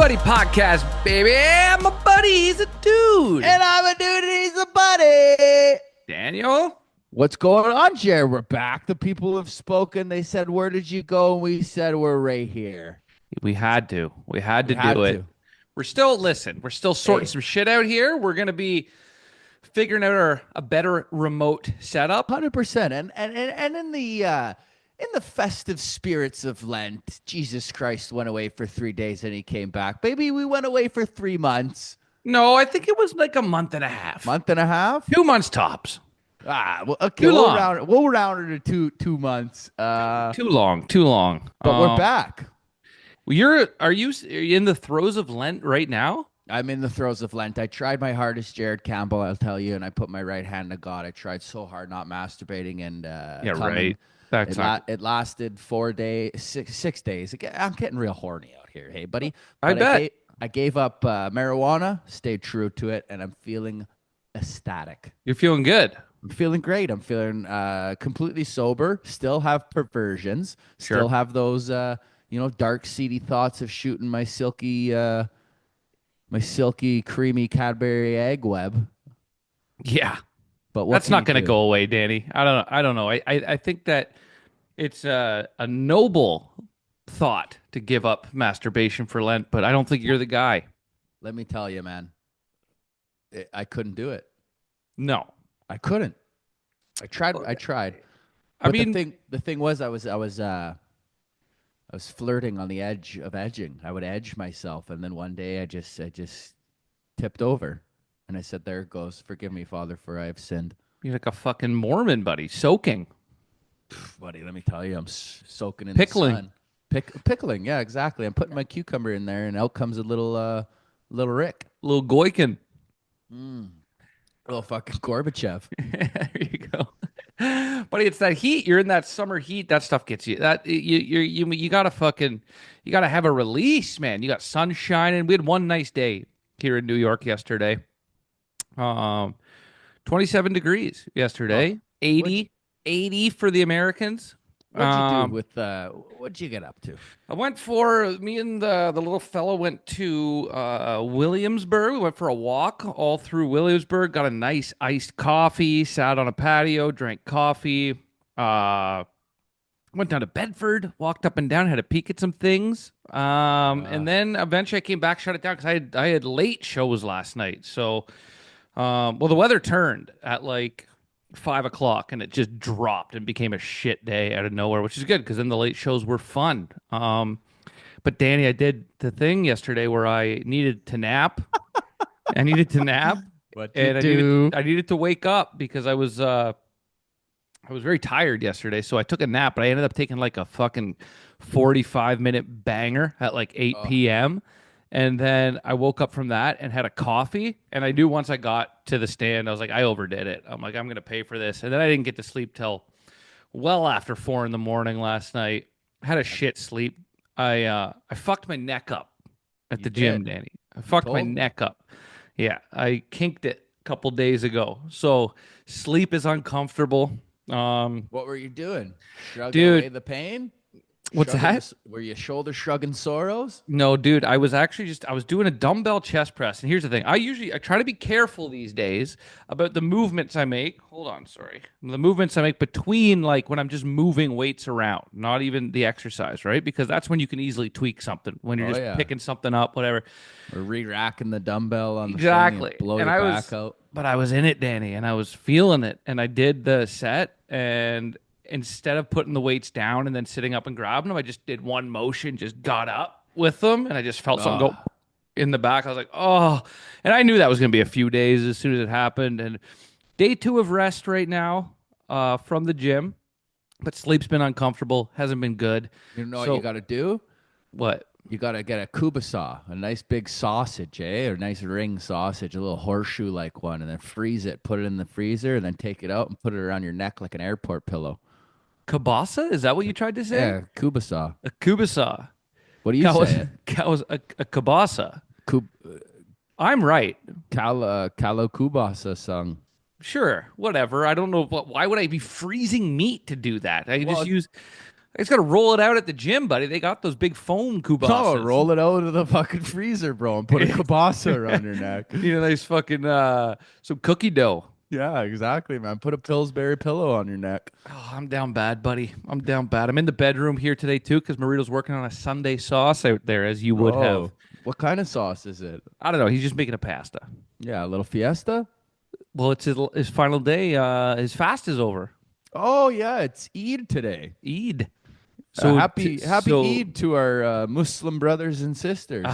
Buddy podcast, baby. I'm a buddy. He's a dude. And I'm a dude and he's a buddy. Daniel? What's going on, Jarrett? We're back. The people have spoken. They said, where did you go? And we said, we're right here. We had to. We had to had do it. to. We're still sorting some shit out here. We're going to be figuring out a better remote setup. 100%. And in the festive spirits of Lent, Jesus Christ went away for 3 days and he came back. Baby, we went away for 3 months. No, I think it was like a month and a half. Month and a half? 2 months tops. Well, okay, Too we'll long. round it to 2 months. Too long. But we're back. Are you in the throes of Lent right now? I'm in the throes of Lent. I tried my hardest, Jared Campbell, I'll tell you, and I put my right hand to God. I tried so hard not masturbating and coming. Right. It lasted 4 days, 6 days. I'm getting real horny out here, hey, buddy. I bet. I gave up marijuana, stayed true to it, and I'm feeling ecstatic. You're feeling good. I'm feeling great. I'm feeling completely sober. Still have perversions. Sure. Still have those, dark, seedy thoughts of shooting my silky, creamy Cadbury egg web. Yeah. But that's not going to go away, Danny. I don't know. I think that it's a noble thought to give up masturbation for Lent, but I don't think you're the guy. Let me tell you, man. I couldn't do it. No, I couldn't. I tried. I But mean, the thing was, I was flirting on the edge of edging. I would edge myself, and then one day I just tipped over, and I said, "There it goes. Forgive me, Father, for I have sinned." you're like a fucking Mormon, buddy, soaking. Buddy, let me tell you, I'm soaking in Pickling. the sun. Pickling, yeah, exactly. I'm putting my cucumber in there, and out comes a little Rick, Little Goykin. little fucking Gorbachev. There you go. Buddy, it's that heat. You're in that summer heat. That stuff gets you. That you gotta have a release, man. You got sun shining. We had one nice day here in New York yesterday. 27 degrees yesterday. Oh. 80 for the Americans. What'd you get up to? I went me and the little fellow went to Williamsburg. We went for a walk all through Williamsburg, got a nice iced coffee, sat on a patio, drank coffee, went down to Bedford, walked up and down, had a peek at some things. And then eventually I came back, shut it down because I had late shows last night. So, the weather turned at like 5 o'clock and it just dropped and became a shit day out of nowhere, which is good because then the late shows were fun. But Danny, I did the thing yesterday where I needed to nap. I needed to nap. What and do? I needed to wake up because I was very tired yesterday. So I took a nap, but I ended up taking like a fucking 45-minute banger at like 8 p.m. And then I woke up from that and had a coffee. And I knew once I got to the stand, I was like, I overdid it. I'm like, I'm going to pay for this. And then I didn't get to sleep till well after 4 a.m. last night. Had a shit sleep. I fucked my neck up at the gym, Danny. I fucked my neck up. Yeah, I kinked it a couple days ago. So sleep is uncomfortable. What were you doing? Shrugging Dude, away the pain? What's that? Were you shoulder shrugging sorrows? No, dude, I was actually I was doing a dumbbell chest press. And here's the thing. I try to be careful these days about the movements I make. Hold on, sorry. The movements I make between like when I'm just moving weights around, not even the exercise, right? Because that's when you can easily tweak something. When you're just picking something up, whatever. Or re-racking the dumbbell on the exactly. thing and blow and your back out. But I was in it, Danny, and I was feeling it. And I did the set, and instead of putting the weights down and then sitting up and grabbing them, I just did one motion, just got up with them, and I just felt something go in the back. I was like, oh. And I knew that was going to be a few days as soon as it happened. And day 2 of rest right now from the gym, but sleep's been uncomfortable, hasn't been good. You know what you got to do? What? You got to get a kubasaw, a nice big sausage, or a nice ring sausage, a little horseshoe-like one, and then freeze it, put it in the freezer, and then take it out and put it around your neck like an airport pillow. Kielbasa? Is that what you tried to say? Yeah, kubasaw. A kubasaw. What do you say? That was a kielbasa. I'm right. Kalo kubasa song. Sure, whatever. I don't know. Why would I be freezing meat to do that? I I just got to roll it out at the gym, buddy. They got those big foam No, kubasas. roll it out of the fucking freezer, bro, and put a kibasa around your neck. You know, nice fucking some cookie dough. Yeah, exactly, man. Put a Pillsbury pillow on your neck. Oh, I'm down bad, buddy. I'm down bad. I'm in the bedroom here today too because Marito's working on a Sunday sauce out there, as you would have. Oh, what kind of sauce is it? I don't know. He's just making a pasta. Yeah, a little fiesta. Well, it's his final day. His fast is over. Oh yeah, it's Eid today. Eid. So Happy Eid to our Muslim brothers and sisters.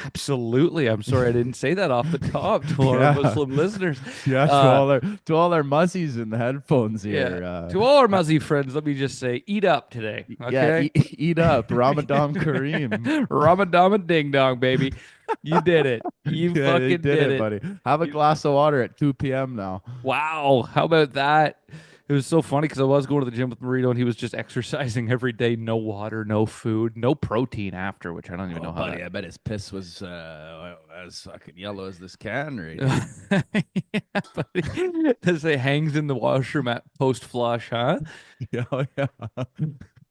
absolutely. I'm sorry I didn't say that off the top to Yeah. our Muslim listeners. Yeah, Uh, to all our muzzies in the headphones yeah. here. To all our Muzzy friends, let me just say, eat up today. Yeah, Okay. eat up, Ramadan Kareem. Ramadan ding dong, baby. You did it. You Yeah, they fucking did it. buddy. Have a glass of water at 2 p.m. now. Wow. How about that? It was so funny because I was going to the gym with Marito and he was just exercising every day. No water, no food, no protein after, which I don't even know how Buddy, that. I bet his piss was as fucking yellow as this can right Yeah, but it hangs in the washroom at post flush, huh? Yeah, yeah.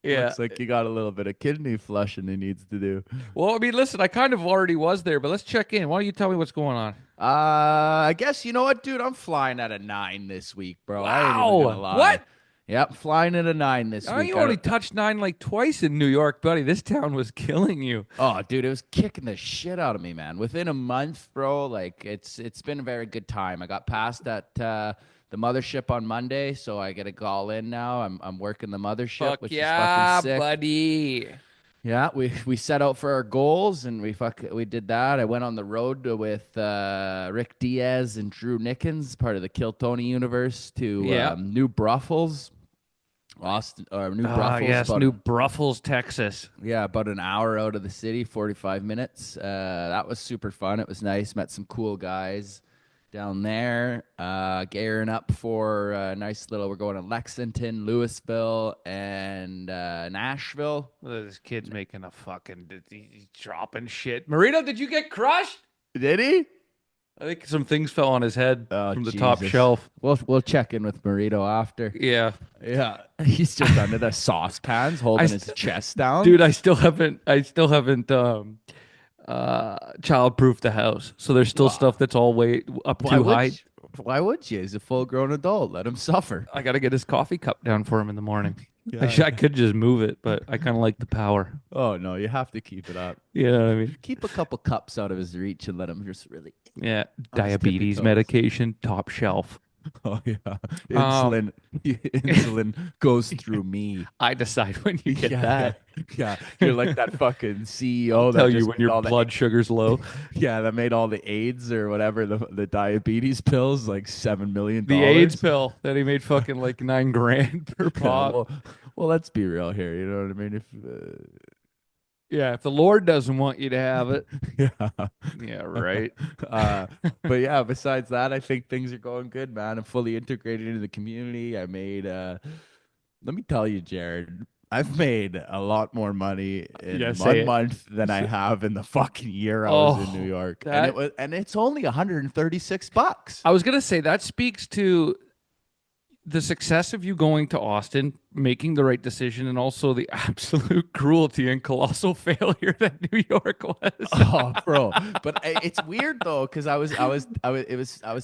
Yeah. Looks like you got a little bit of kidney flushing he needs to do. Well, I mean, listen, I kind of already was there, but let's check in. Why don't you tell me what's going on? I guess you know what, dude? I'm flying at a 9 this week, bro. I ain't even gonna Wow. lie. What? Yep, flying at a 9 this Oh, week. you only touched 9 like twice in New York, buddy. This town was killing you. Oh, dude, it was kicking the shit out of me, man. Within a month, bro, like it's been a very good time. I got passed at the Mothership on Monday, so I get a call in now. I'm working the Mothership, Fuck which is yeah, fucking sick. buddy. Yeah, we set out for our goals and we did that. I went on the road with Rick Diaz and Drew Nickens, part of the Kill Tony universe, to Yeah. New Braunfels, Austin, or New Ah, Braunfels. yes, about, New Braunfels, Texas. yeah, about an hour out of the city, 45 minutes. That was super fun. It was nice. Met some cool guys down there. Gearing up for a nice little. We're going to Lexington, Louisville, and Nashville. This kid's making a fucking he's dropping shit. Marito, did you get crushed? Did he? I think some things fell on his head Oh, from the top Jesus. shelf. We'll check in with Burrito after. Yeah, Yeah, he's just under the saucepans, holding his chest down. dude, I still haven't child-proofed the house, so there's still Wow. stuff that's all way up why too would high. you? Why would you? He's a full-grown adult. Let him suffer. I got to get his coffee cup down for him in the morning. Yeah. I could just move it, but I kind of like the power. Oh no, you have to keep it up. You know what I mean? Keep a couple cups out of his reach and let him just really. Yeah, On his tippy diabetes toes. medication, top shelf. Oh yeah, insulin. Insulin goes through me. I decide when you get Yeah, that. yeah. You're like that fucking CEO that Tell you just when made your all blood sugar's low. yeah, that made all the AIDS or whatever the diabetes pills like $7 million. The AIDS pill that he made fucking like 9 grand per Yeah, pop. well, let's be real here. You know what I mean? If Yeah, if the Lord doesn't want you to have it. yeah, Yeah, right. but yeah. Besides that, I think things are going good, man. I'm fully integrated into the community. I made. Let me tell you, Jared. I've made a lot more money in Yeah, say 1 it. month than I have in the fucking year I was in Oh, New York, that- and it's only $136. I was gonna say that speaks to the success of you going to Austin, making the right decision, and also the absolute cruelty and colossal failure that New York was. Oh, bro. But it's weird though, because I was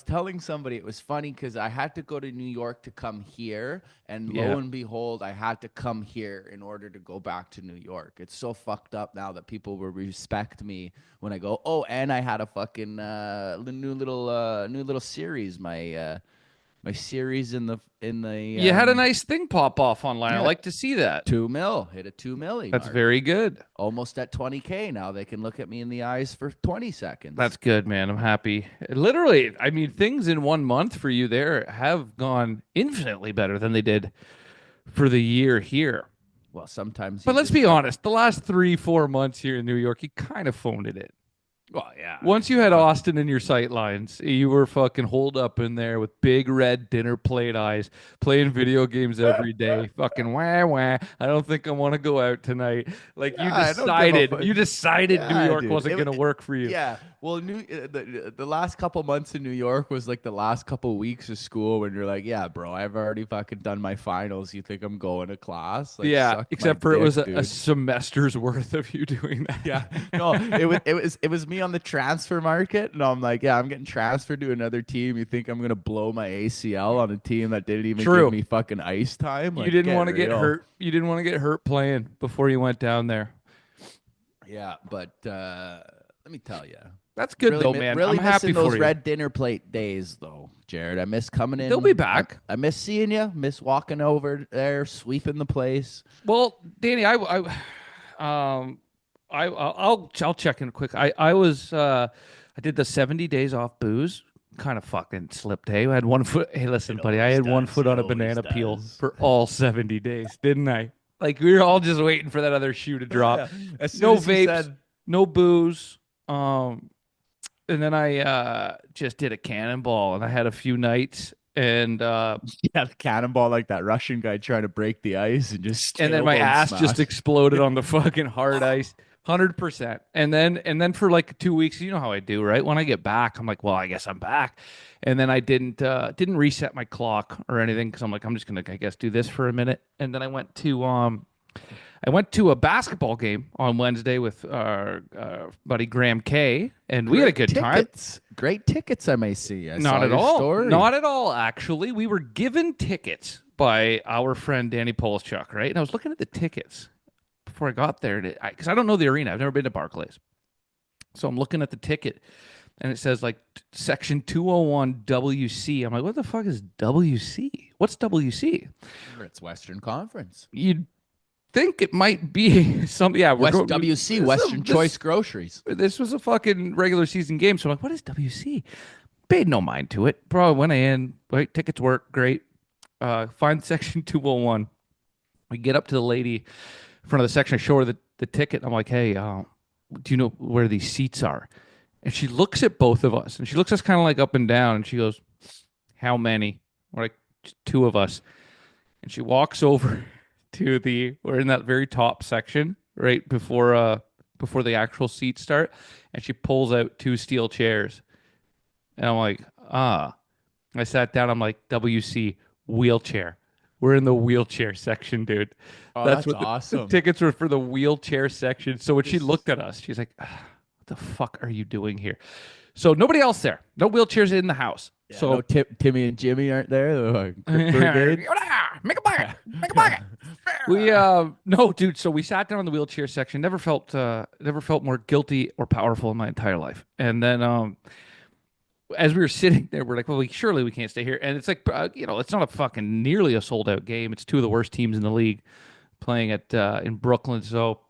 telling somebody it was funny because I had to go to New York to come here, and Yeah. lo and behold, I had to come here in order to go back to New York. It's so fucked up now that people will respect me when I go. Oh, and I had a fucking new little series. My series in the You had a nice thing pop off online. I yeah. like to see that. 2 mil hit a 2 milli. That's mark. very good. Almost at 20K now. They can look at me in the eyes for 20 seconds. That's good, man. I'm happy. Literally, I mean, things in 1 month for you there have gone infinitely better than they did for the year here. Well, sometimes. But you let's just be honest, the last 3-4 months here in New York, you kind of phoned it in. Well, yeah. I Once mean, you had fuck. Austin in your sight lines, you were fucking holed up in there with big red dinner plate eyes, playing video games every day. Fucking wah wah. I don't think I want to go out tonight. Like Yeah, I don't give a fuck. You decided New Yeah, York dude. wasn't gonna work for you. Yeah. Well, the last couple months in New York was like the last couple weeks of school when you're like, yeah, bro, I've already fucking done my finals. You think I'm going to class? Like, Yeah, suck my except for it dick, was a dude. semester's worth of you doing Yeah. that. No, it was me on the transfer market, and I'm like, yeah, I'm getting transferred to another team. You think I'm gonna blow my ACL on a team that didn't even give True. me fucking ice time? You Like, didn't get want to get real. hurt. You didn't want to get hurt playing before you went down there. Yeah, but let me tell you. That's good Really, though, man. I'm really happy missing for those you. red dinner plate days, though, Jared. I miss coming They'll be in. back. I miss seeing you. Miss walking over there, sweeping the place. Well, Danny, um, I'll check in quick. I did the 70 days off booze. Kind of fucking slipped. Hey, I had one foot. Hey, listen, It buddy, I always had one does. foot It on a always banana peel does. for all 70 days, didn't I? Like we were all just waiting for that other shoe to drop. Yeah. As soon No as you vapes, said, no booze. And then I just did a cannonball, and I had a few nights, yeah, the cannonball like that Russian guy trying to break the ice and just and then my tailbone ass just smash. exploded on the fucking hard ice. 100%. And then for like 2 weeks, you know how I do, right? When I get back, I'm like, well, I guess I'm back. And then I didn't reset my clock or anything because I'm like, I'm just gonna, I guess, do this for a minute. And then I went to a basketball game on Wednesday with our buddy Graham K, and we had a Great good time. tickets. Great tickets, I may see. I Not saw at your all. story. Not at all, actually. We were given tickets by our friend Danny Polishchuk, right? And I was looking at the tickets before I got there because I don't know the arena. I've never been to Barclays. So I'm looking at the ticket and it says like section 201 WC. I'm like, what the fuck is WC? What's WC? It's Western Conference. You'd think it might be something. Yeah, we're West going. WC, Western Choice Groceries. This was a fucking regular season game. So I'm like, what is WC? Paid no mind to it. Bro, I went in. Right, tickets work. Great. Find section 201. We get up to the lady in front of the section. I show her the ticket. I'm like, hey, do you know where these seats are? And she looks at both of us and she looks us kind of like up and down and she goes, how many? We're like, "Just two of us." And she walks over we're in that very top section right before the actual seats start. And she pulls out two steel chairs. And I'm like, ah. I sat down. I'm like, WC wheelchair. We're in the wheelchair section, dude. Oh, That's that's what the awesome. tickets were for, the wheelchair section. So when she This looked at us, she's like, what the fuck are you doing here? So nobody else there. No wheelchairs in the house. Yeah, no So Timmy and Jimmy aren't there. They're like, brigade. make a bucket. Make a bucket. We no, dude. So we sat down in the wheelchair section. Never felt more guilty or powerful in my entire life. And then as we were sitting there, we're like, well, surely we can't stay here. And it's like, it's not a fucking nearly a sold out game. It's two of the worst teams in the league playing at in Brooklyn. So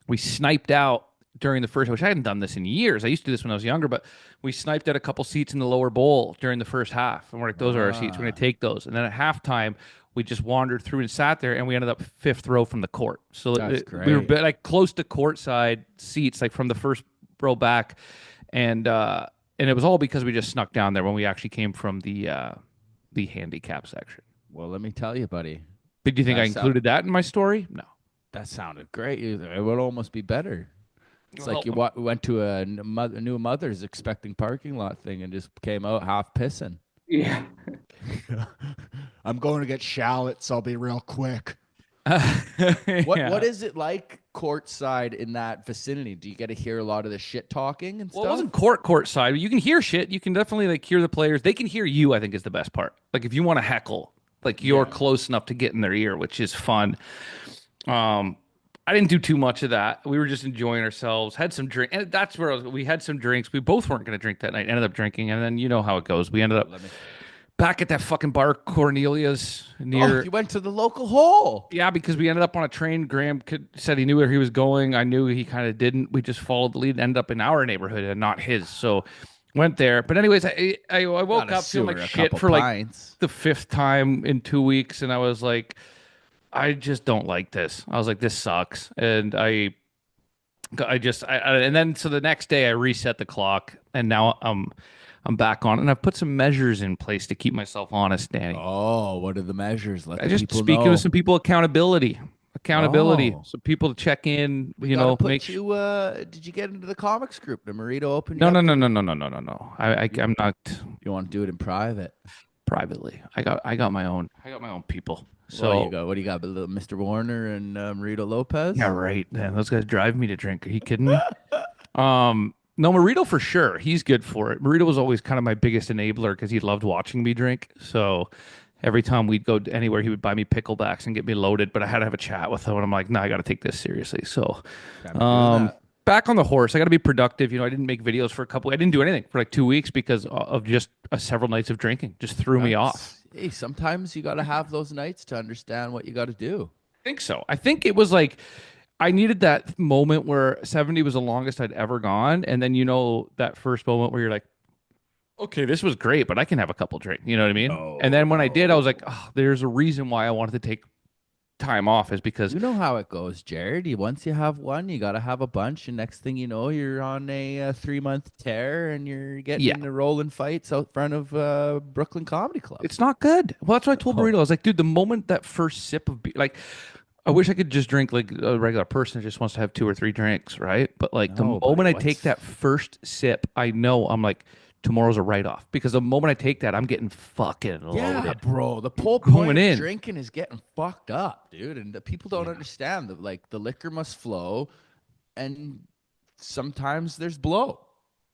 we sniped out during the first, which I hadn't done this in years. I used to do this when I was younger, but we sniped out a couple seats in the lower bowl during the first half. And we're like, those are our seats. We're going to take those. And then at halftime, we just wandered through and sat there, and we ended up fifth row from the court. So That's we were great. like close to courtside seats, like from the first row back. And it was all because we just snuck down there when we actually came from the handicap section. Well, let me tell you, buddy. But do you think I That's included that in my story? No. that sounded great. It would almost be better. It's Well, like you went to a new mother's expecting parking lot thing and just came out half pissing. yeah. I'm going to get shallots. I'll be real quick. What is it like courtside in that vicinity? Do you get to hear a lot of the shit talking and Well, it stuff? wasn't court side. You can hear shit. You can definitely like hear the players. They can hear you, I think is the best part. Like if you want to heckle, like you're close enough to get in their ear, which is fun. I didn't do too much of that. We were just enjoying ourselves. Had some drink, and that's where we had some drinks. We both weren't going to drink that night. Ended up drinking, and then you know how it goes. We ended up back at that fucking bar Cornelia's Oh, near. you went to the local hole. Yeah, because we ended up on a train. Said he knew where he was going. I knew he kind of didn't. We just followed the lead and ended up in our neighborhood and not his. So went there. But anyways, I woke Got a up feeling sewer, like a shit couple for like pints. the fifth time in 2 weeks, and I was like, I just don't like this. I was like, this sucks, and And then so the next day I reset the clock, and now I'm back on, and I've put some measures in place to keep myself honest, Danny. Oh, what are the measures? Let I the just people speaking with know. some people, accountability, Oh, so people to check in, we got to make put sure. you. Did you get into the comics group? Did Marito open you No, no, up no, to? no, no, no, no, no, no. You, I'm not you want to do it in private? privately. I got my own people. Well, you So got what do you got? Little Mr. Warner and Marito yeah, Lopez. right. Man, those guys drive me to drink. Are you kidding me? No, Marito for sure. He's good for it. Marito was always kind of my biggest enabler because he loved watching me drink. So every time we'd go anywhere, he would buy me picklebacks and get me loaded. But I had to have a chat with him, and I'm like, no, I got to take this seriously. So, Gotta do that. back on the horse. I got to be productive. I didn't make videos for a couple. I didn't do anything for like 2 weeks because of just several nights of drinking. Just threw me off. Hey, sometimes you got to have those nights to understand what you got to do. I think so. I think it was like I needed that moment where 70 was the longest I'd ever gone, and then that first moment where you're like, okay, this was great, but I can have a couple drinks. You know what I mean? And No, then when I did, I was like, no. oh, there's a reason why I wanted to take time off is because, You know how it goes, Jared. Once you have one, you got to have a bunch, and next thing you know, you're on a 3 month tear, and you're getting yeah, into rolling fights out front of Brooklyn Comedy Club. it's not good. Well, that's what I told Oh, Burrito. I was like, dude, the moment that first sip of beer, like, I wish I could just drink like a regular person who just wants to have two or three drinks, right? But like the no, but moment I take what's that first sip, I know I'm like, tomorrow's a write off because the moment I take that, I'm getting fucking yeah, loaded. bro. The whole point Going of in. drinking is getting fucked up, dude. And the people don't Yeah. understand that like the liquor must flow, and sometimes there's blow.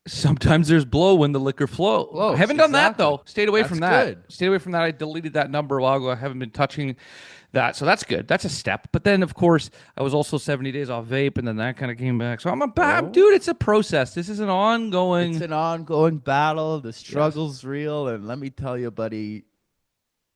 Sometimes there's blow when the liquor flow. I Flows haven't done that exactly. though. Stayed away That's from that. good. Stayed away from that. I deleted that number a while ago. I haven't been touching that. So that's good. That's a step. But then of course I was also 70 days off vape and then that kind of came back. So I'm a bad Oh, dude. It's a process. This is an it's ongoing. an ongoing battle. The Yes. struggle's real, and let me tell you, buddy,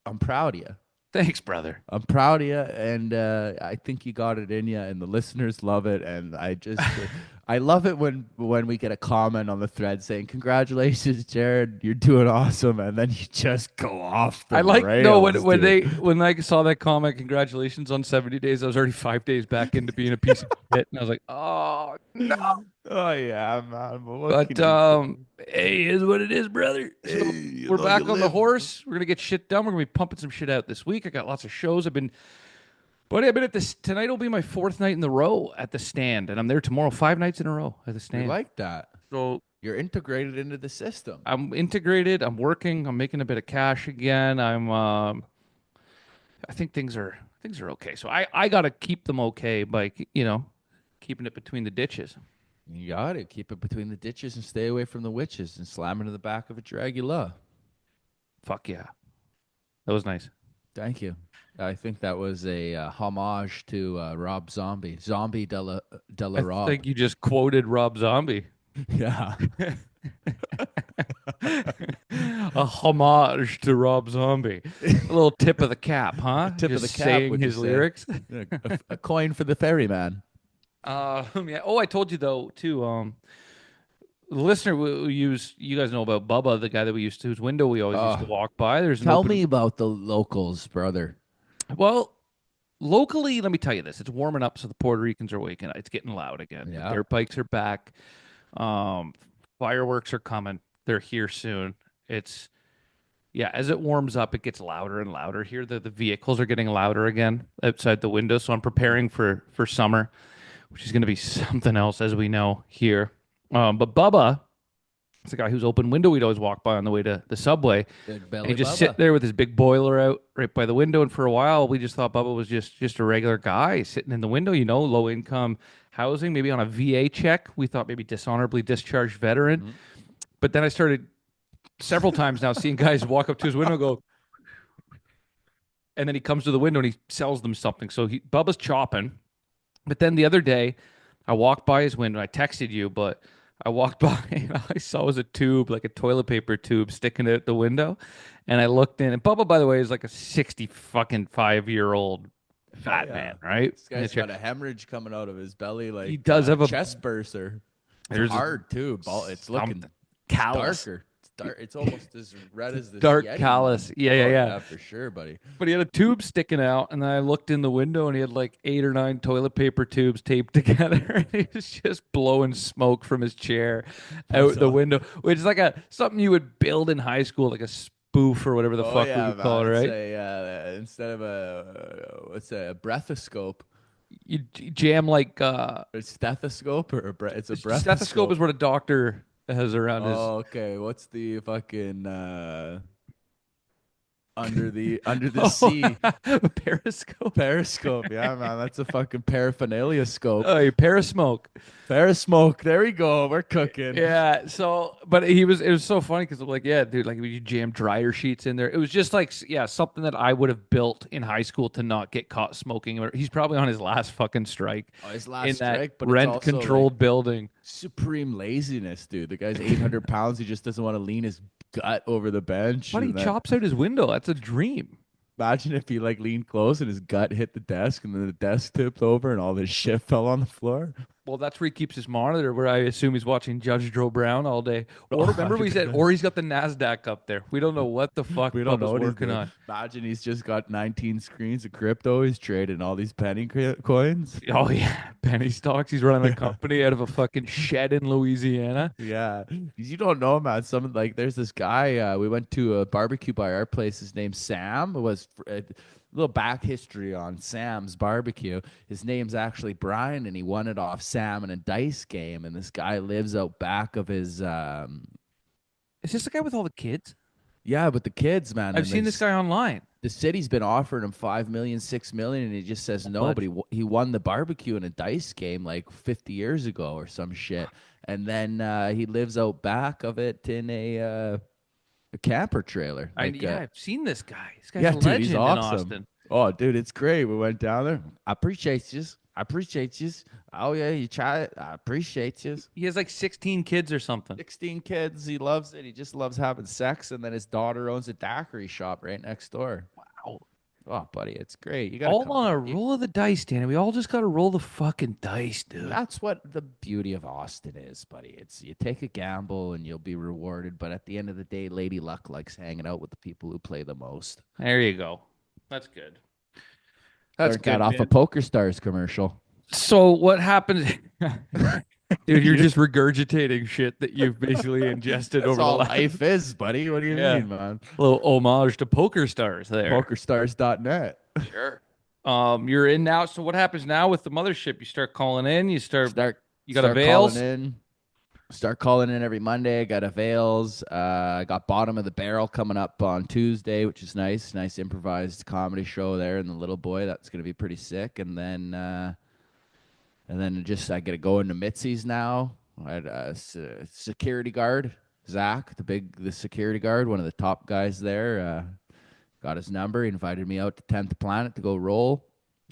I'm proud of you. Thanks, brother. I'm proud of you, and I think you got it in you, and the listeners love it. And I love it when we get a comment on the thread saying, "Congratulations, Jared, you're doing awesome," and then you just go off the I like no rails, dude. when I saw that comment, congratulations on 70 days. I was already 5 days back into being a piece of shit. And I was like, oh no. Oh yeah, man. But what But can you do? hey, is what it is, brother. Hey, So you we're know you back on the live. horse. We're gonna get shit done. We're gonna be pumping some shit out this week. I got lots of shows. Buddy, I've been at this tonight. Will be my fourth night in the row at the stand, and I'm there tomorrow. 5 nights in a row at the We stand. like that. So You're integrated into the system. I'm integrated. I'm working. I'm making a bit of cash again. I think things are okay. So I gotta keep them okay by keeping it between the ditches. You got to keep it between the ditches and stay away from the witches and slam into the back of a Dragula. Fuck yeah, that was nice. Thank you. I think that was a homage to Rob Zombie, Zombie Della I Rob. think you just quoted Rob Zombie. Yeah, A homage to Rob Zombie. A little tip of the cap, huh? tip of Just the cap. saying Would you his say? lyrics. A coin for the ferryman. Yeah. Oh, I told you though too. The listener we use. You guys know about Bubba, the guy that we used to, whose window we always used to walk by. There's an Tell open. me about the locals, brother. Well, locally, let me tell you this: it's warming up, so the Puerto Ricans are waking up. It's getting loud again. The Yeah. dirt bikes are back. Um, Fireworks are coming. They're here soon. It's Yeah, as it warms up, it gets louder and louder here. The vehicles are getting louder again outside the window. So I'm preparing for summer, which is going to be something else, as we know here. But Bubba, it's the guy whose open window we'd always walk by on the way to the subway. Big And belly he'd just Bubba. sit there with his big boiler out right by the window. And for a while, we just thought Bubba was just a regular guy sitting in the window, low income housing, maybe on a VA check. We thought maybe dishonorably discharged veteran. Mhm. But then I started several times now seeing guys walk up to his window and go, and then he comes to the window and he sells them something. So Bubba's chopping. But then the other day, I walked by his window. I texted you, but I walked by and all I saw was a tube, like a toilet paper tube, sticking out the window. And I looked in, and Bubba, by the way, is like a 60 fucking 5-year-old fat Yeah. man, right? This guy's got a hemorrhage coming out of his belly, like He does have a chest burster. There's It's hard too. It's looking callous. darker. It's dark. It's almost as red as this Dark Yeti callus. one. Yeah, Oh yeah, yeah. yeah, for sure, buddy. But he had a tube sticking out, and then I looked in the window, and he had like 8 or 9 toilet paper tubes taped together, and he was just blowing smoke from his chair out the So, window, which is like a something you would build in high school, like a spoof or whatever the oh fuck we yeah, would call it, man. It's right? a instead of what's a breathoscope, You jam like a stethoscope, or it's a stethoscope breathoscope. is what a doctor has around his. Oh, okay. What's the fucking under the sea A periscope. periscope? Yeah, man, that's a fucking paraphernalia scope. Oh, your perismoke. Perismoke. There we go. We're cooking. Yeah. So, but it was so funny because I'm like, yeah, dude, like you jam dryer sheets in there. It was just like, yeah, something that I would have built in high school to not get caught smoking. Or he's probably on his last fucking strike Oh, his in last that strike, but it's rent also like controlled building. supreme laziness, dude. The guy's 800 pounds. He just doesn't want to lean his gut over the bench. But he And then chops out his window. That's a dream. imagine if he like leaned close and his gut hit the desk and then the desk tipped over and all this shit fell on the floor. Well, that's where he keeps his monitor, where I assume he's watching Judge Joe Brown all day. Or Oh, remember we said, 100%. or he's got the Nasdaq up there. We don't know what the fuck We don't know Bubba's what he's working doing. on. Imagine he's just got 19 screens of crypto. He's trading all these penny coins. Oh yeah, penny stocks. He's running a company out of a fucking shed in Louisiana. Yeah, you don't know, man. Some like there's this guy. We went to a barbecue by our place. His name's Sam. It was a little back history on Sam's barbecue. His name's actually Brian, and he won it off Sam in a dice game. And this guy lives out back of his. Is this the guy with all the kids? Yeah, with the kids, man. I've And seen this guy online. the city's been offering him 5 million, 6 million, and he just says no. budge. But he won the barbecue in a dice game like 50 years ago or some shit. And then he lives out back of it in a camper trailer. Like, Yeah, I've seen this guy. This guy's yeah, a dude, legend he's in awesome. Austin. Oh, dude, it's great. We went down there. I appreciate you. I appreciate you. Oh yeah, you try it. I appreciate you. He has like 16 kids or something. 16 kids. He loves it. He just loves having sex. And then his daughter owns a daiquiri shop right next door. Wow. Oh, buddy, it's great. You got All on a roll of the dice, Danny. We all just got to roll the fucking dice, dude. That's what the beauty of Austin is, buddy. It's you take a gamble and you'll be rewarded. But at the end of the day, Lady Luck likes hanging out with the people who play the most. There you go. That's good. That's Learned good. that off Man. a Poker Stars commercial. So what happened? Dude, you're just regurgitating shit that you've basically ingested That's over the all last life is, buddy. What do you Yeah. mean, man? little homage to Poker Stars there. PokerStars.net. Sure. You're in now. So what happens now with the mothership? You start calling in. You got Start avails. calling in. Start calling in every Monday. I got avails. I got Bottom of the Barrel coming up on Tuesday, which is nice. Nice improvised comedy show there in the Little Boy. That's going to be pretty sick. And then just I get to go into Mitzi's now. I had a security guard, Zach, the security guard, one of the top guys there. Got his number. He invited me out to 10th Planet to go roll.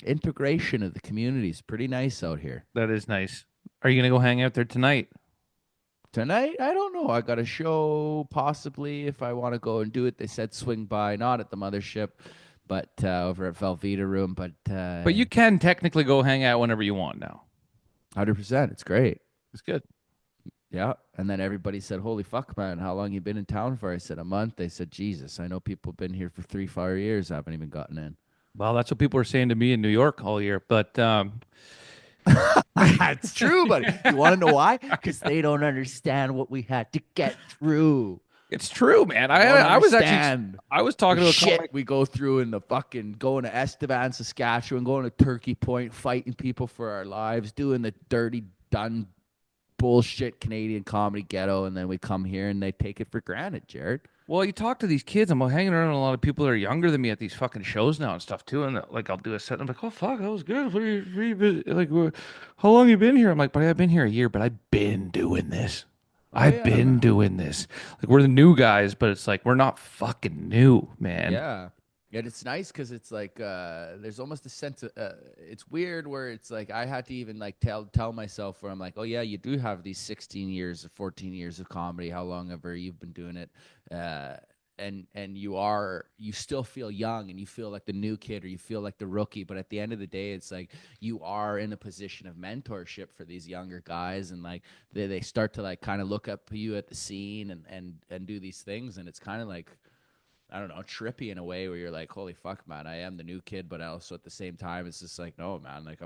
Integration of the community is pretty nice out here. That is nice. Are you gonna go hang out there tonight? Tonight, I don't know. I got a show possibly if I want to go and do it. They said swing by, not at the Mothership, but over at Velveeta Room. But you can technically go hang out whenever you want now. 100%. It's great. It's good. Yeah. And then everybody said, holy fuck, man, how long you been in town for? I said, a month. They said, Jesus, I know people have been here for 3-4 years. I haven't even gotten in. Well, that's what people were saying to me in New York all year. But That's true, buddy. You want to know why? Because they don't understand what we had to get through. it's true, man. I was talking to a shit comic. we go through in the fucking going to Estevan, Saskatchewan, going to Turkey Point, fighting people for our lives, doing the dirty, done bullshit Canadian comedy ghetto, and then we come here and they take it for granted, Jared. Well, you talk to these kids. I'm hanging around with a lot of people that are younger than me at these fucking shows now and stuff too. And like, I'll do a set. And I'm like, oh fuck, that was good. How long you been here? I'm like, buddy, I've been here a year, but I've been doing this. I've been doing this. Like, we're the new guys, but it's like we're not fucking new, man. Yeah. And it's nice because it's like there's almost a sense of it's weird where it's like I had to even like tell myself where I'm like, oh yeah, you do have these 16 years or 14 years of comedy, how long ever you've been doing it, and you still feel young and you feel like the new kid or you feel like the rookie, but at the end of the day it's like you are in a position of mentorship for these younger guys, and like they start to like kind of look up you at the scene and do these things, and it's kind of like, I don't know, trippy in a way where you're like, holy fuck, man, I am the new kid, but also at the same time, it's just like, no, man, like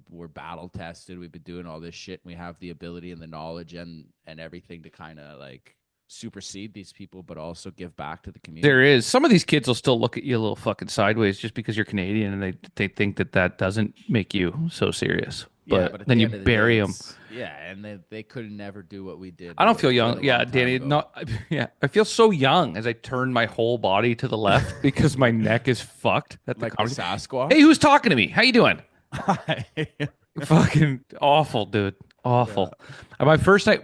we're battle tested. We've been doing all this shit, and we have the ability and the knowledge and everything to kind of like supersede these people, but also give back to the community. There is some of these kids will still look at you a little fucking sideways just because you're Canadian, and they think that doesn't make you so serious. Yeah, But but at then the you end of the bury day, them. yeah, and they could never do what we did. I don't feel quite young. a Yeah, long time Danny. ago. No, yeah, I feel so young as I turn my whole body to the left because my neck is fucked at the Like the comedy. Sasquatch. Hey, who's talking to me? How you doing? Hi. Fucking awful, dude. Awful. My first night,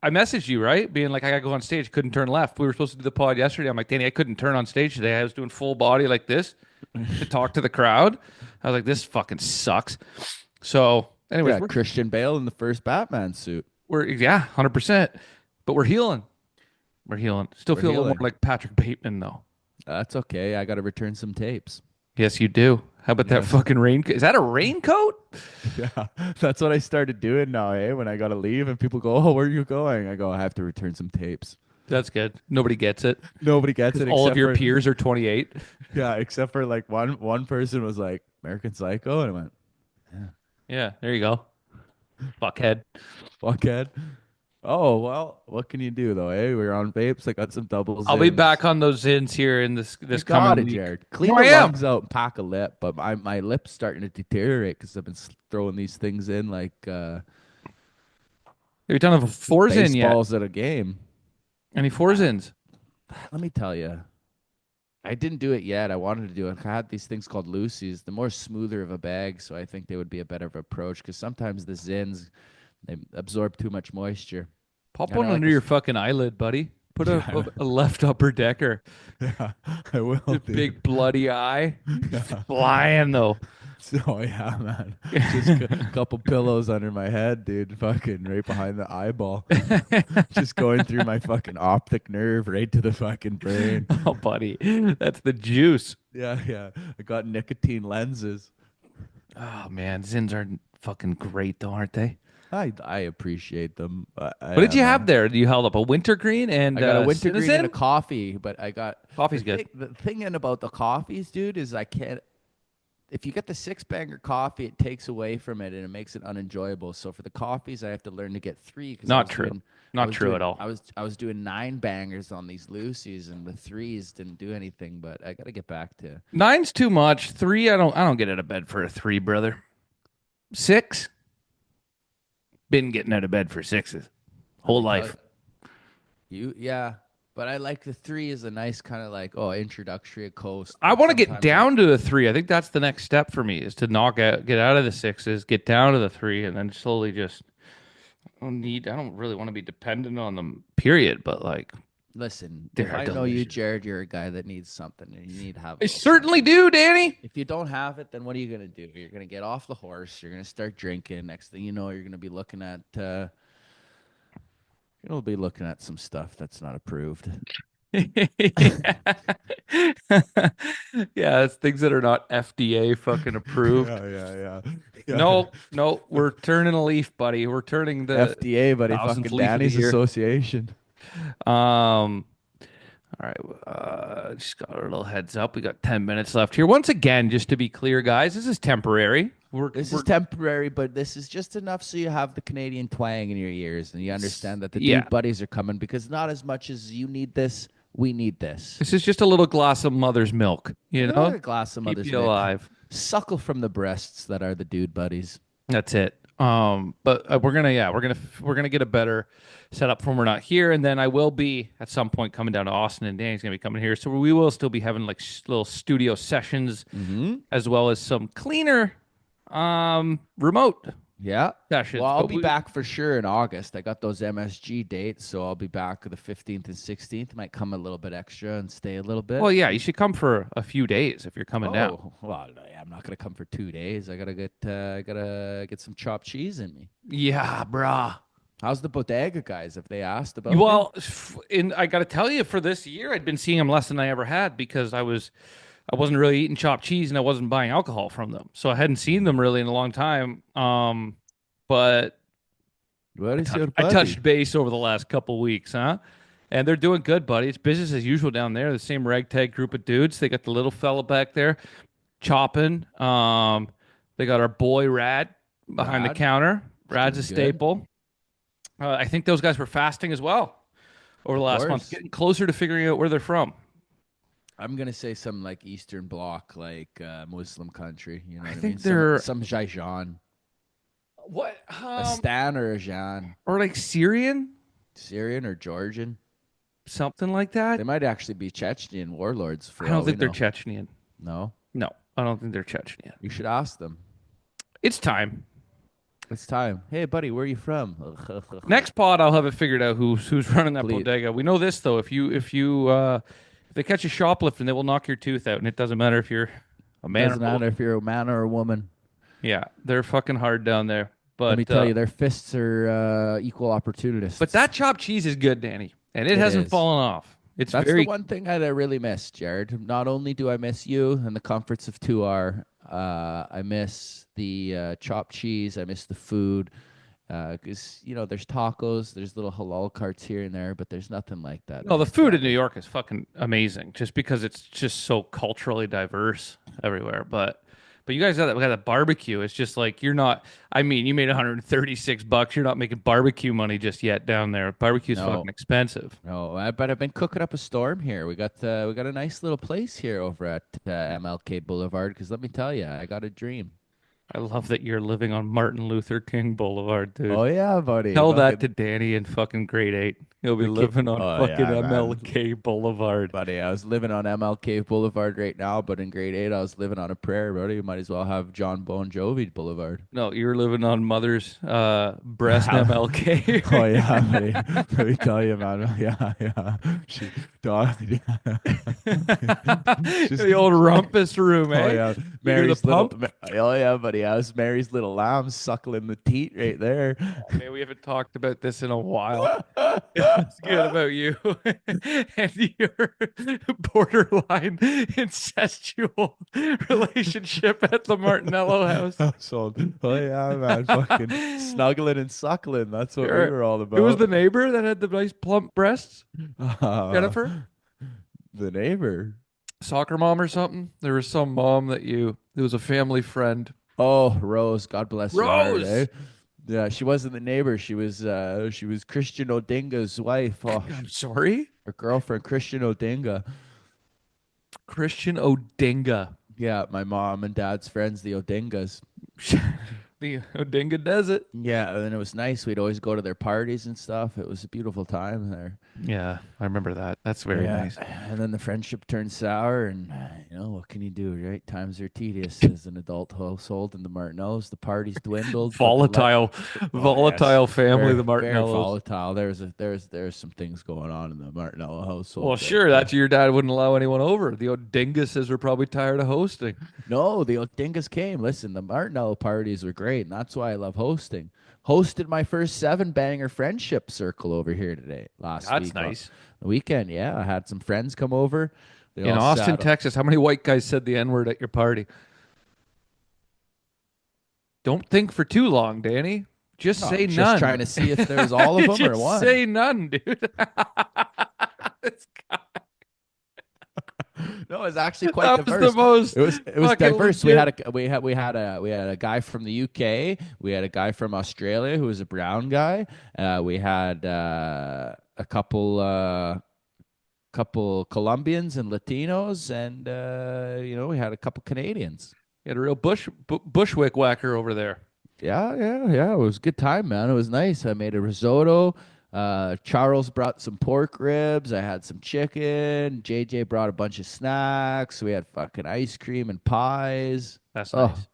I messaged you, right? Being like, I gotta go on stage. Couldn't turn left. We were supposed to do the pod yesterday. I'm like, Danny, I couldn't turn on stage today. I was doing full body like this to talk to the crowd. I was like, this fucking sucks. So, anyways, Yeah, Christian Bale in the first Batman suit. we're 100%. But we're healing. We're healing. Still We're feel a little more healing. like Patrick Bateman, though. That's okay. I got to return some tapes. Yes, you do. How about that Yes. fucking raincoat? Is that a raincoat? Yeah, that's what I started doing now, eh? When I got to leave and people go, oh, where are you going? I go, I have to return some tapes. That's good. Nobody gets it. Nobody gets it All of except your for, peers are 28. yeah, except for like one person was like, American Psycho. And I went, Yeah, there you go. Fuckhead. fuckhead. Oh, well, what can you do though, eh? We're on vapes. I got some doubles. I'll be back on those Zins here in this You coming got it, week. Jared. Clean No, the I am. lungs out and pack a lip. But my lip's starting to deteriorate because I've been throwing these things in like Have you done a four Zin yet? baseballs at a game. Any four Zins? Let me tell you, I didn't do it yet. I wanted to do it. I had these things called Lucy's. The more smoother of a bag, so I think they would be a better approach because sometimes the Zins, they absorb too much moisture. Pop I one know, like under this- your fucking eyelid, buddy. Put a left upper decker. Yeah, I will. A Dude. big bloody eye. Flying though. So yeah, man. Just a couple pillows under my head, dude. Fucking right behind the eyeball. Just going through my fucking optic nerve right to the fucking brain. Oh, buddy. That's the juice. Yeah, yeah. I got nicotine lenses. Oh man, Zins are fucking great though, aren't they? I appreciate them. What did you have there? You held up a wintergreen and I got a wintergreen Citizen? and a coffee, but I got Coffee's the good. The thing about the coffees, dude, is I can't. If you get the six-banger coffee, it takes away from it and it makes it unenjoyable. So for the coffees, I have to learn to get three. 'Cause Not true. Not true at all. I was doing 9 bangers on these Lucy's, and the threes didn't do anything. But I got to get back to. 9's too much. 3, I don't get out of bed for a 3, brother. 6, been getting out of bed for 6s. Whole life. Yeah, but I like the 3 as a nice kind of like introductory coast. I want to get Sometimes down to the 3. I think that's the next step for me is to get out of the 6s, get down to the 3, and then slowly just. I don't really want to be dependent on them. Period. But like, Listen, They're if I know you, delicious. Jared, you're a guy that needs something, and you need to have. I certainly do, Danny. If you don't have it, then what are you gonna do? You're gonna get off the horse. You're gonna start drinking. Next thing you know, you're gonna be looking at. You'll be looking at some stuff that's not approved. Yeah, it's things that are not FDA fucking approved. Yeah. No, we're turning a leaf, buddy. We're turning the FDA, buddy. thousandth Fucking leaf of the Danny's year. Association. All right, just got a little heads up. We got 10 minutes left here. Once again, just to be clear, guys, this is temporary. This is temporary, but this is just enough so you have the Canadian twang in your ears and you understand that the Yeah. dude buddies are coming because not as much as you need this, we need this. This is just a little glass of mother's milk, you know? A glass of Keep mother's you milk. alive. Suckle from the breasts that are the dude buddies. That's it. But we're gonna get a better setup when we're not here, and then I will be at some point coming down to Austin, and Danny's gonna be coming here, so we will still be having like little studio sessions, as well as some cleaner, remote Yeah. sessions. Well, I'll But be we- back for sure in August. I got those MSG dates, so I'll be back the 15th and 16th. Might come a little bit extra and stay a little bit. Well, yeah, you should come for a few days if you're coming down. Well, I'm not gonna come for 2 days. I gotta get some chopped cheese in me. Yeah, brah. How's the Bodega guys? Have they asked about me? Well, I got to tell you, for this year, I'd been seeing them less than I ever had because I wasn't really eating chopped cheese and I wasn't buying alcohol from them, so I hadn't seen them really in a long time. But What is your I buddy? touched base over the last couple weeks, huh? And they're doing good, buddy. It's business as usual down there. The same ragtag group of dudes. They got the little fella back there chopping. They got our boy Rad behind the Rad. counter. He's Rad's a doing good. staple. I think those guys were fasting as well over the Of last month, course. getting closer to figuring out where they're from. I'm gonna say some like Eastern Bloc, like Muslim country. You know I what I mean? think they're Some Jaijan, what a Stan or a Jan, or like Syrian, Syrian or Georgian. something like They that. might actually be Chechnyan warlords I for don't all we think they're know. Chechnyan. No, No, I don't think they're Chechnyan. you should ask them. It's time. It's time. Hey, buddy, where are you from? Next pod, I'll have it figured out who's running that Please. bodega. We know this though. If they catch you shoplifting, they will knock your tooth out, and it doesn't matter if you're a man Doesn't or a matter woman. if you're a man or a woman. Yeah, they're fucking hard down there. Let me But tell you, their fists are equal opportunists. but that chopped cheese is good, Danny, and it It hasn't is. fallen off. It's That's the very one thing that I really miss, Jared. Not only do I miss you and the comforts of 2R, I miss the chopped cheese. I miss the food. Because, there's tacos, there's little halal carts here and there, but there's nothing like that. no. The food in New York is fucking amazing, just because it's just so culturally diverse everywhere. But you guys got that barbecue. It's just like you're not. I mean, you made $136. You're not making barbecue money just yet down there. Barbecue's No, fucking expensive. no, but I've been cooking up a storm here. We got a nice little place here over at MLK Boulevard. Because let me tell you, I got a dream. I love that you're living on Martin Luther King Boulevard, dude. Oh yeah, buddy. Tell that Fucking to Danny in fucking grade 8. He'll be the kid. living on Oh fucking yeah, man. MLK Boulevard. Buddy, I was living on MLK Boulevard right now, but in grade 8, I was living on a prayer, buddy. You might as well have John Bon Jovi Boulevard. No, you're living on Mother's breast MLK. Oh yeah, buddy. Let me tell you, man. Yeah, yeah. She died. Just, The old rumpus room, eh? oh yeah, You hear the Mary's little. pump? Oh yeah, buddy. I was Mary's little lamb suckling the teat right there. Man, we haven't talked about this in a while. It's good about you and your borderline incestual relationship at the Martinello house. Household. Oh yeah, man. Fucking snuggling and suckling. That's what we Sure. were all about. Who was the neighbor that had the nice plump breasts? Uh, Jennifer? the neighbor. Soccer mom or something? There was some mom it was a family friend. Oh, Rose. God bless her heart, Rose! eh? Yeah, she wasn't the neighbor. She was Christian Odinga's wife. Oh, I'm sorry? her girlfriend, Christian Odinga. Christian Odinga. Yeah, my mom and dad's friends, the Odingas. The Odinga Desert. Yeah, and it was nice. We'd always go to their parties and stuff. It was a beautiful time there. Yeah, I remember that. That's very Yeah, nice. and then the friendship turned sour, and what can you do, right? Times are tedious as an adult household in the Martinellos. The parties dwindled. but Volatile, volatile family, very, the very Martinellos. volatile. There's some things going on in the Martinello household. Well, sure, that's your dad wouldn't allow anyone over. The Odinguses are probably tired of hosting. No, the Odingas came. Listen, the Martinello parties were great, and that's why I love hosting. Hosted my first 7-banger friendship circle over here today last That's week. nice. The weekend, yeah. I had some friends come over. They In all Austin, sat- Texas, how many white guys said the N-word at your party? Don't think for too long, Danny. Just No, say I'm none. just trying to see if there's all of them or Just what. say none, dude. This guy- No, it's actually quite that was diverse. the most It was fucking diverse. legit. We had a guy from the UK. We had a guy from Australia who was a brown guy. We had a couple Colombians and Latinos, and we had a couple Canadians. You had a real bushwick whacker over there. Yeah. It was a good time, man. It was nice. I made a risotto. Charles brought some pork ribs. I had some chicken. JJ brought a bunch of snacks. We had fucking ice cream and pies. That's Oh, nice.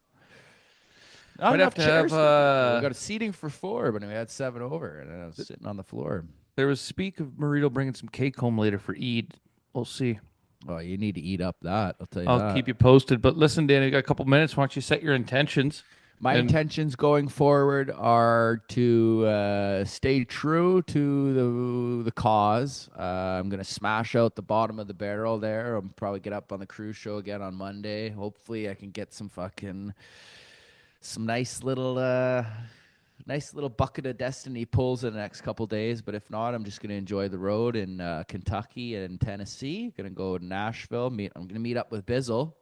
not Might enough have to have, chairs. For people. We got a seating for 4, but we had 7 over, and I was sitting on the floor. There was speak of Marito bringing some cake home later for Eid. We'll see. Oh, you need to eat up that. I'll tell you I'll that. keep you posted. But listen, Danny, you got a couple minutes. Why don't you set your intentions? My And intentions going forward are to stay true to the cause. I'm gonna smash out the bottom of the barrel there. I'll probably get up on the cruise show again on Monday. Hopefully, I can get some nice little bucket of destiny pulls in the next couple days. But if not, I'm just gonna enjoy the road in Kentucky and Tennessee. Gonna go to Nashville. I'm gonna meet up with Bizzle.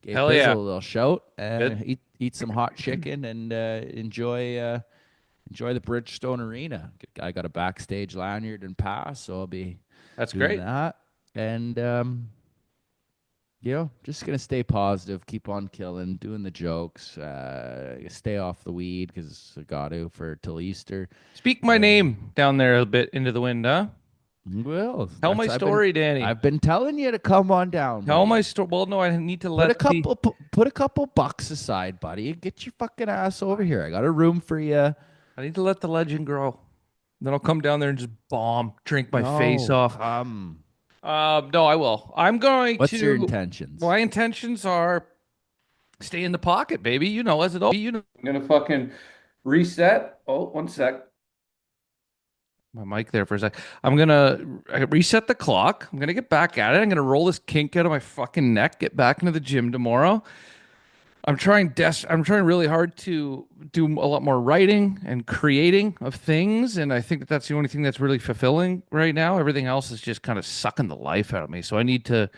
Gave hell Bizzle yeah. a little shout and Good. eat some hot chicken and enjoy the Bridgestone Arena. I got a backstage lanyard and pass, so I'll be That's doing great. that. And just gonna stay positive, keep on killing, doing the jokes, stay off the weed because I got to for till Easter. Speak my And name down there a bit into the wind, huh? well, Tell my story, Danny. I've been telling you to come on down, Tell my buddy. story. Well, no, I need to Put a let the. couple put a couple bucks aside, buddy, and get your fucking ass over here. I got a room for you. I need to let the legend grow. Then I'll come down there and just bomb, drink my face No, off. come. No, I will. I'm going What's your to. intentions? My intentions are stay in the pocket, baby. You know, as it all. You know, I'm gonna fucking reset. Oh, one sec. My mic there for a sec. I reset the clock. I'm gonna get back at it. I'm gonna roll this kink out of my fucking neck. Get back into the gym tomorrow. I'm trying really hard to do a lot more writing and creating of things, and I think that that's the only thing that's really fulfilling right now. Everything else is just kind of sucking the life out of me. So I need to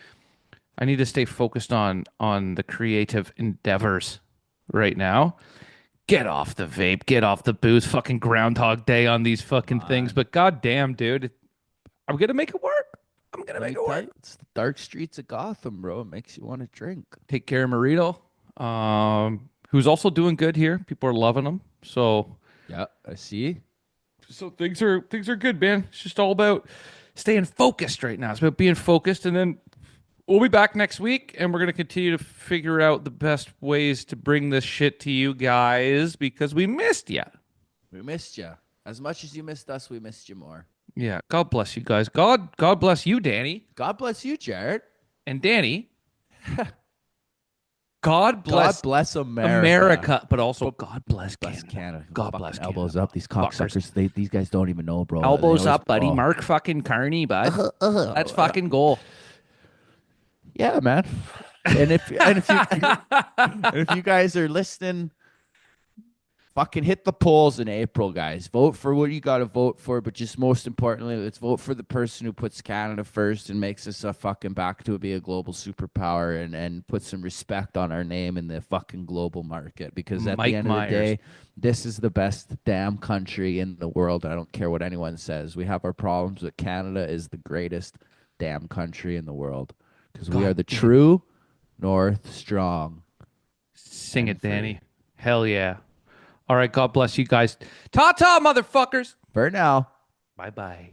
stay focused on the creative endeavors right now. Get off the vape, get off the booze, fucking Groundhog Day on these fucking things. But goddamn, dude, I'm gonna make it work. I'm gonna Let make me it tell work. you, it's the dark streets of Gotham, bro. It makes you want to drink. Take care of Marito, who's also doing good here. People are loving him. Yeah, I see. So things are good, man. It's just all about staying focused right now. It's about being focused, and then we'll be back next week, and we're gonna continue to figure out the best ways to bring this shit to you guys because we missed you. We missed you. As much as you missed us, we missed you more. Yeah, God bless you guys. God bless you, Danny God bless you, Jarrett. and Danny. God God bless bless America. America, but also God bless Bless Canada. Canada. God Fucking bless elbows Canada. up. These Fuckers. cocksuckers. These guys don't even know, bro. They Elbows always- up, buddy. oh. Mark fucking Carney, bud. Let's fucking go. Yeah, man. And if and if you and if you guys are listening, fucking hit the polls in April, guys. Vote for what you got to vote for, but just most importantly, let's vote for the person who puts Canada first and makes us a fucking back to be a global superpower and put some respect on our name in the fucking global market. Because at Mike the end Myers. of the day, this is the best damn country in the world. I don't care what anyone says. We have our problems, but Canada is the greatest damn country in the world because we God are the damn. true North strong. Sing And it, free. Danny. Hell yeah. All right, God bless you guys. Ta ta, motherfuckers. For now. Bye bye.